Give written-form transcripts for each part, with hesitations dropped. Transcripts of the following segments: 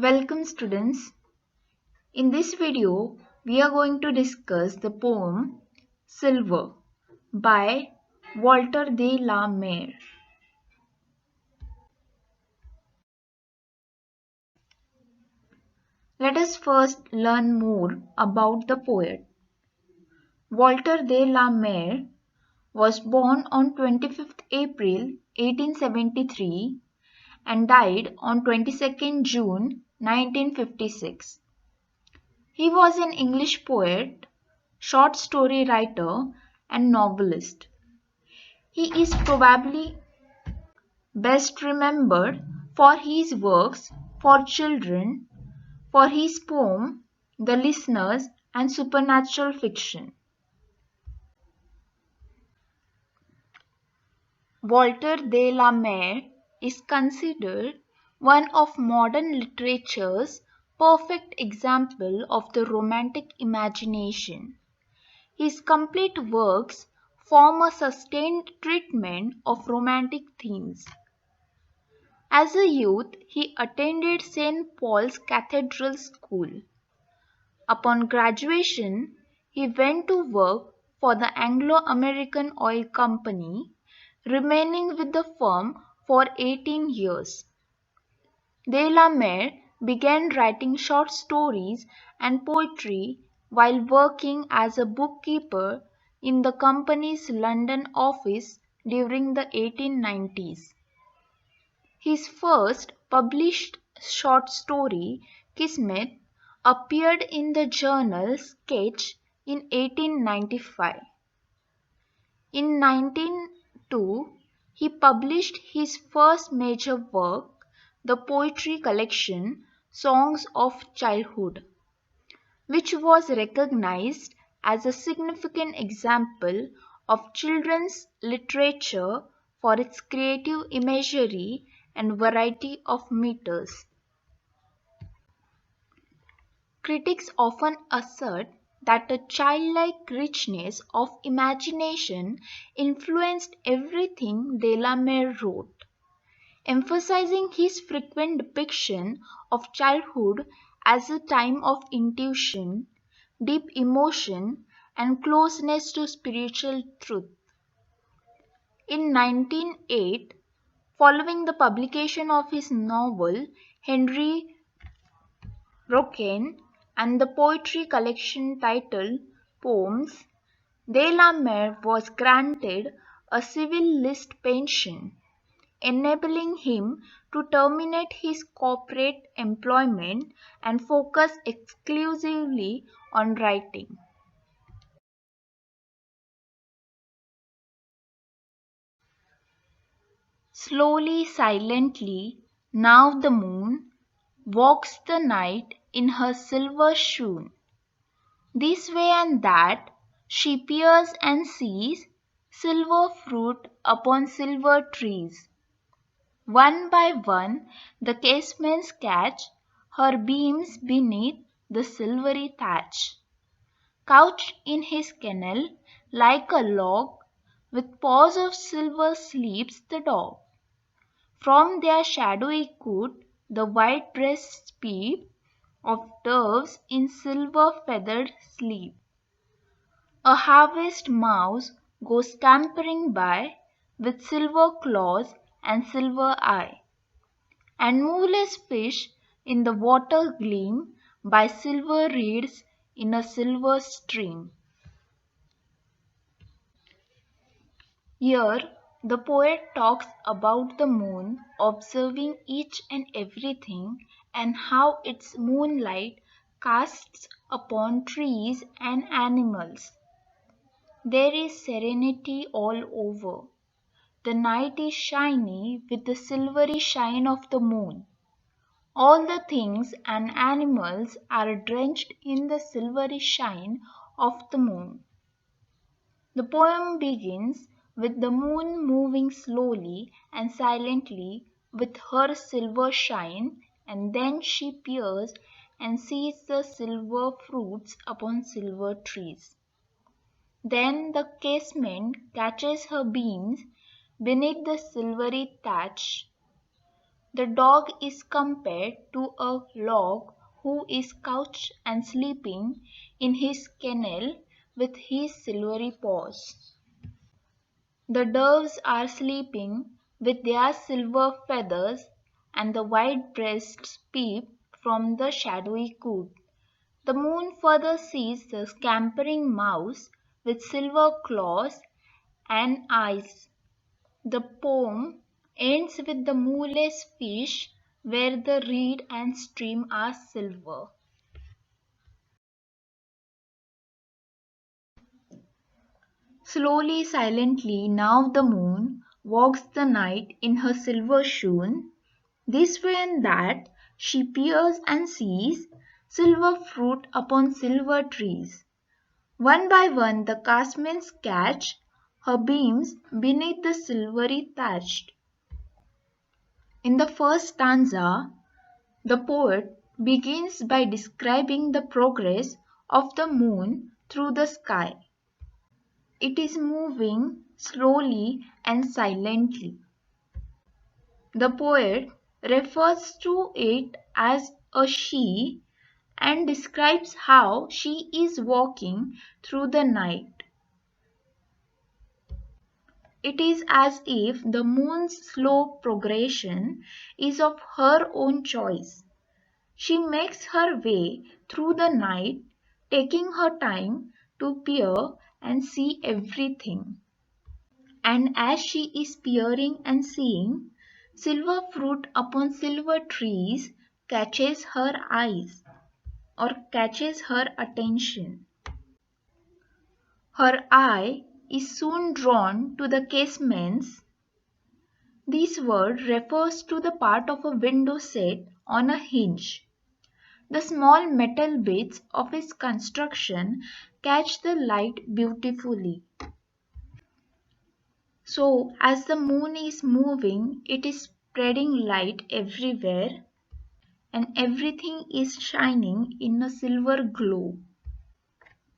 Welcome students. In this video, we are going to discuss the poem Silver by Walter de la Mare. Let us first learn more about the poet. Walter de la Mare was born on 25th April 1873 and died on 22nd June 1956. He was an English poet, short story writer, and novelist. He is probably best remembered for his works for children, for his poem The Listeners, and supernatural fiction. Walter de la Mare is considered one of modern literature's perfect example of the romantic imagination. His complete works form a sustained treatment of romantic themes. As a youth, he attended St. Paul's Cathedral School. Upon graduation, he went to work for the Anglo-American Oil Company, remaining with the firm for 18 years. De la Mare began writing short stories and poetry while working as a bookkeeper in the company's London office during the 1890s. His first published short story, Kismet, appeared in the journal Sketch in 1895. In 1902, he published his first major work, the poetry collection Songs of Childhood, which was recognized as a significant example of children's literature for its creative imagery and variety of meters. Critics often assert that a childlike richness of imagination influenced everything de la Mare wrote, emphasizing his frequent depiction of childhood as a time of intuition, deep emotion, and closeness to spiritual truth. In 1908, following the publication of his novel Henri Rocaine and the poetry collection titled Poems, de la Mare was granted a civil list pension, enabling him to terminate his corporate employment and focus exclusively on writing. Slowly, silently, now the moon walks the night in her silver shoon. This way and that she peers and sees silver fruit upon silver trees. One by one the casements catch her beams beneath the silvery thatch. Couched in his kennel like a log, with paws of silver sleeps the dog. From their shadowy coot the white breasts peep of doves in silver feathered sleep. A harvest mouse goes scampering by with silver claws and silver eye, and moveless fish in the water gleam by silver reeds in a silver stream. Here, the poet talks about the moon, observing each and everything and how its moonlight casts upon trees and animals. There is serenity all over. The night is shiny with the silvery shine of the moon. All the things and animals are drenched in the silvery shine of the moon. The poem begins with the moon moving slowly and silently with her silver shine, and then she peers and sees the silver fruits upon silver trees. Then the casement catches her beams beneath the silvery thatch. The dog is compared to a log who is couched and sleeping in his kennel with his silvery paws. The doves are sleeping with their silver feathers, and the white breasts peep from the shadowy coot. The moon further sees the scampering mouse with silver claws and eyes. The poem ends with the moonless fish where the reed and stream are silver. Slowly, silently, now the moon walks the night in her silver shoon. This way and that she peers and sees silver fruit upon silver trees. One by one the castements catch her beams beneath the silvery thatch. In the first stanza, the poet begins by describing the progress of the moon through the sky. It is moving slowly and silently. The poet refers to it as a she and describes how she is walking through the night. It is as if the moon's slow progression is of her own choice. She makes her way through the night, taking her time to peer and see everything. And as she is peering and seeing, silver fruit upon silver trees catches her eyes or catches her attention. Her eye is soon drawn to the casements. This word refers to the part of a window set on a hinge. The small metal bits of its construction catch the light beautifully. So, as the moon is moving, it is spreading light everywhere and everything is shining in a silver glow.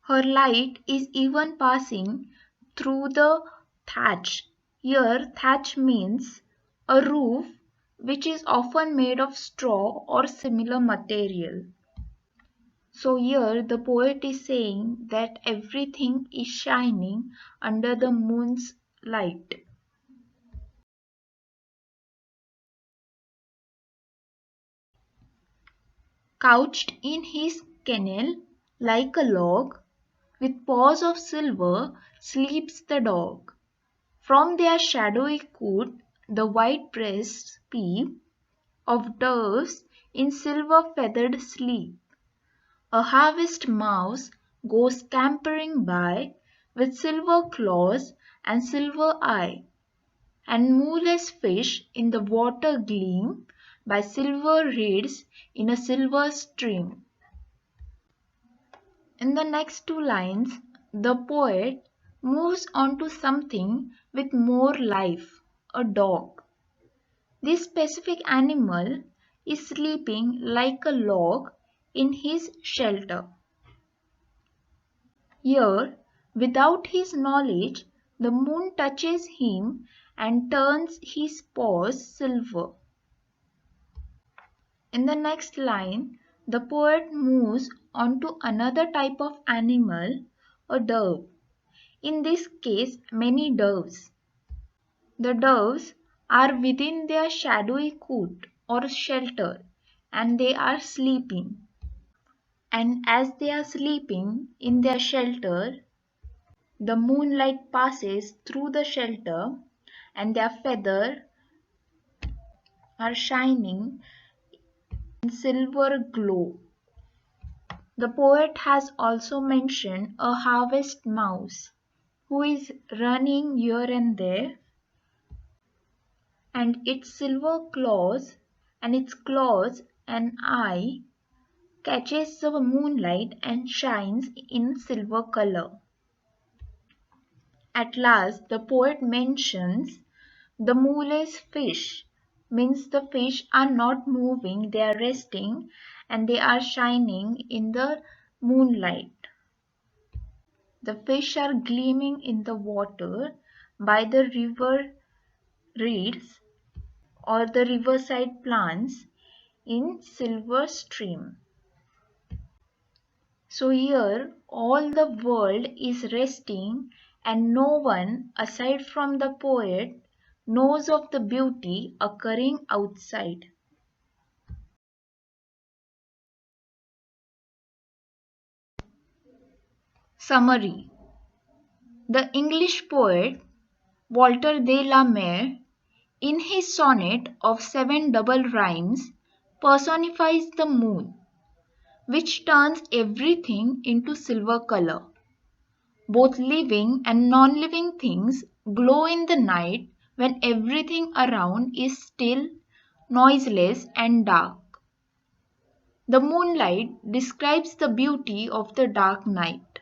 Her light is even passing through the thatch. Here, thatch means a roof which is often made of straw or similar material. So, here the poet is saying that everything is shining under the moon's light. Couched in his kennel like a log, with paws of silver, sleeps the dog. From their shadowy coot the white breasts peep of doves in silver feathered sleep. A harvest mouse goes scampering by with silver claws and silver eye, and moonless fish in the water gleam by silver reeds in a silver stream. In the next two lines, the poet moves on to something with more life, a dog. This specific animal is sleeping like a log in his shelter. Here, without his knowledge, the moon touches him and turns his paws silver. In the next line, the poet moves on to another type of animal, a dove. In this case, many doves. The doves are within their shadowy coot or shelter and they are sleeping. And as they are sleeping in their shelter, the moonlight passes through the shelter and their feathers are shining in silver glow. The poet has also mentioned a harvest mouse who is running here and there, and its silver claws and eye catches the moonlight and shines in silver color. At last the poet mentions the moonless fish, means the fish are not moving, they are resting and they are shining in the moonlight. The fish are gleaming in the water by the river reeds. or the riverside plants in silver stream. So here all the world is resting and no one aside from the poet knows of the beauty occurring outside. Summary. The English poet Walter de la Mare, in his sonnet of seven double rhymes, personifies the moon, which turns everything into silver color. Both living and non living things glow in the night when everything around is still, noiseless, and dark. The moonlight describes the beauty of the dark night.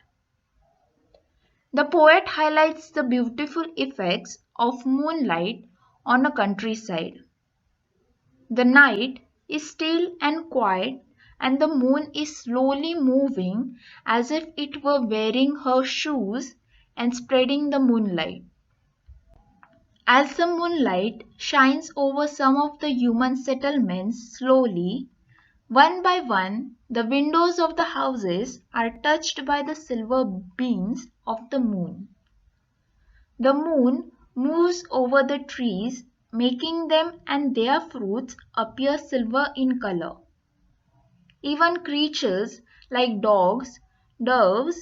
The poet highlights the beautiful effects of moonlight on a countryside. The night is still and quiet, and the moon is slowly moving as if it were wearing her shoes and spreading the moonlight. As the moonlight shines over some of the human settlements slowly, one by one, the windows of the houses are touched by the silver beams of the moon. The moon moves over the trees, making them and their fruits appear silver in color. Even creatures like dogs, doves,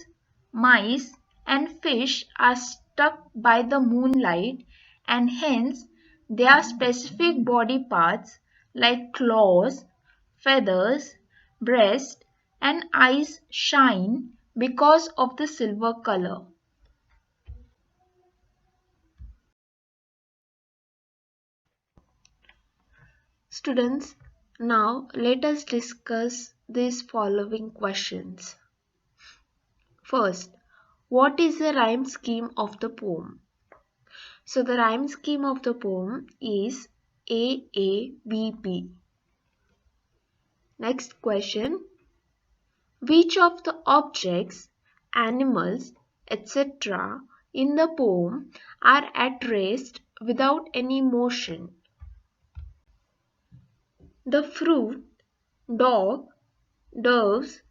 mice, and fish are struck by the moonlight, and hence their specific body parts like claws, feathers, breast, and eyes shine because of the silver color. Students, now let us discuss these following questions. First, what is the rhyme scheme of the poem? So the rhyme scheme of the poem is AABB. Next question, which of the objects, animals, etc. in the poem are at rest without any motion? The fruit, dog, doves,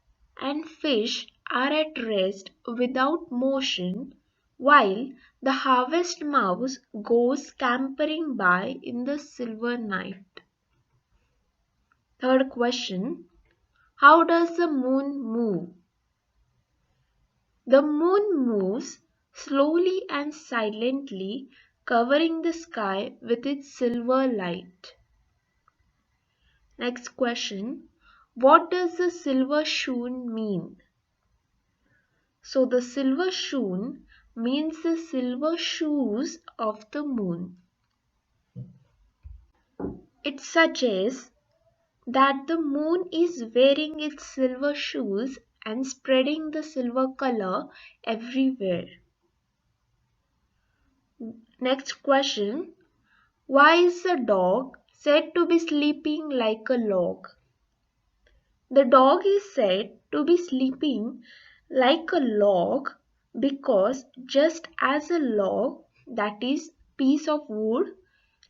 and fish are at rest without motion, while the harvest mouse goes scampering by in the silver night. Third question, how does the moon move? The moon moves slowly and silently, covering the sky with its silver light. Next question, what does the silver shoon mean? So the silver shoon means the silver shoes of the moon. It suggests that the moon is wearing its silver shoes and spreading the silver color everywhere. Next question, why is the dog said to be sleeping like a log? The dog is said to be sleeping like a log because just as a log, that is piece of wood,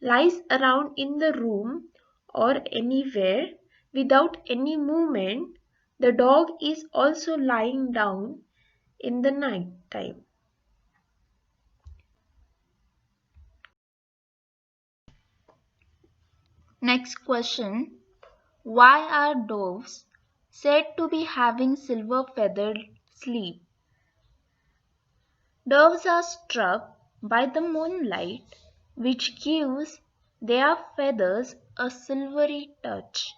lies around in the room or anywhere without any movement, the dog is also lying down in the night time. Next question, why are doves said to be having silver feathered sleep? Doves are struck by the moonlight, which gives their feathers a silvery touch.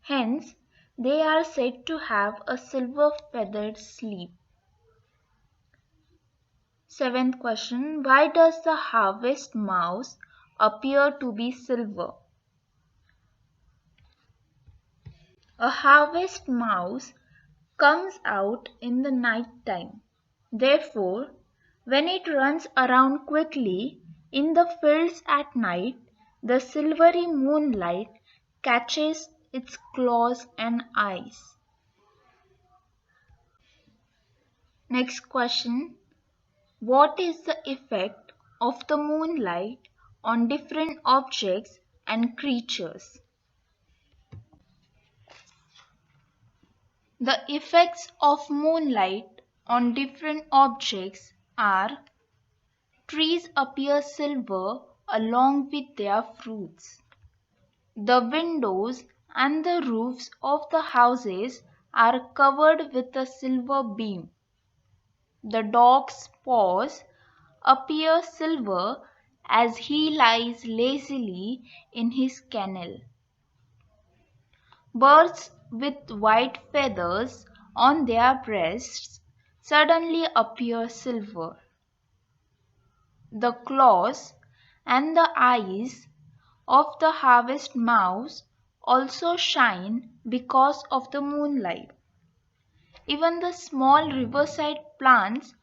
Hence, they are said to have a silver feathered sleep. Seventh question, why does the harvest mouse appear to be silver? A harvest mouse comes out in the night time. Therefore, when it runs around quickly in the fields at night, the silvery moonlight catches its claws and eyes. Next question, what is the effect of the moonlight on different objects and creatures. The effects of moonlight on different objects are: trees appear silver along with their fruits. The windows and the roofs of the houses are covered with a silver beam. The dog's paws appear silver as he lies lazily in his kennel. Birds with white feathers on their breasts suddenly appear silver. The claws and the eyes of the harvest mouse also shine because of the moonlight. Even the small riverside plants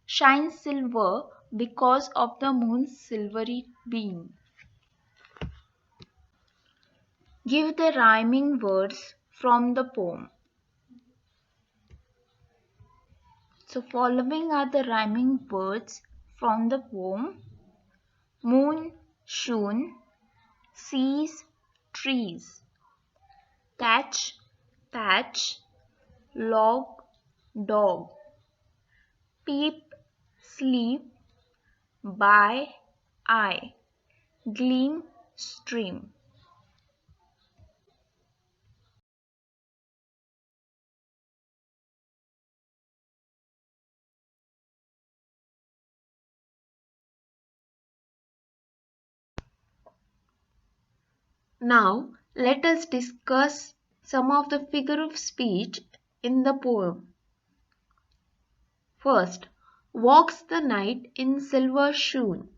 shine silver because of the moon's silvery beam. Give the rhyming words from the poem. So following are the rhyming words from the poem: moon, shoon, seas, trees, catch, thatch, log, dog, peep, sleep, by, eye, gleam, stream. Now let us discuss some of the figure of speech in the poem. First, walks the knight in silver shoon.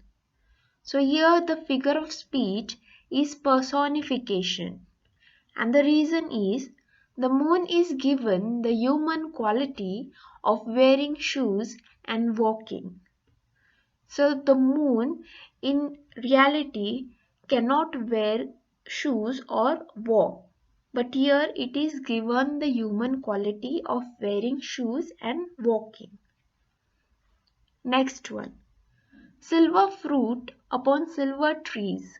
So here the figure of speech is personification, and the reason is the moon is given the human quality of wearing shoes and walking. So the moon in reality cannot wear shoes or walk, but here it is given the human quality of wearing shoes and walking. Next one, silver fruit upon silver trees.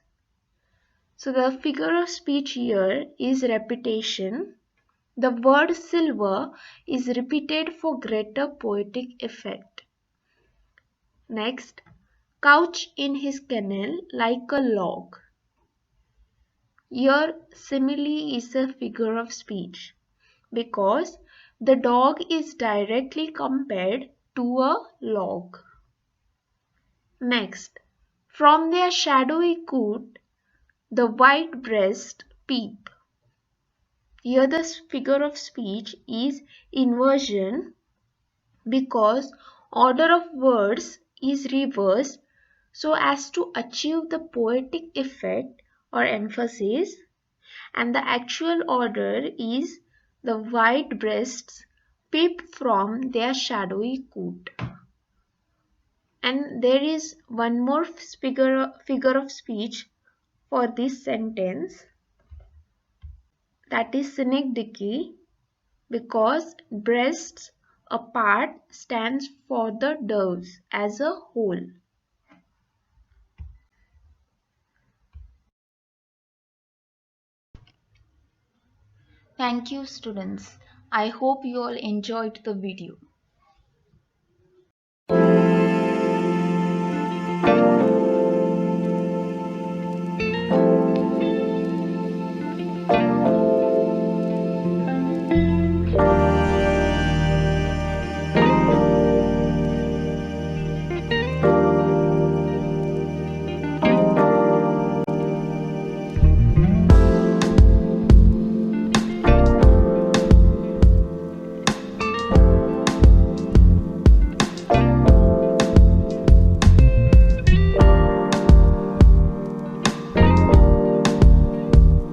So the figure of speech here is repetition. The word silver is repeated for greater poetic effect. Next, couch in his kennel like a log. Here simile is a figure of speech because the dog is directly compared to a log. Next, from their shadowy coot the white breasts peep. Here the figure of speech is inversion because order of words is reversed so as to achieve the poetic effect or emphasis, and the actual order is the white breasts peep from their shadowy coot. And there is one more figure of speech for this sentence, that is synecdoche, because breasts apart stands for the doves as a whole. Thank you, students. I hope you all enjoyed the video.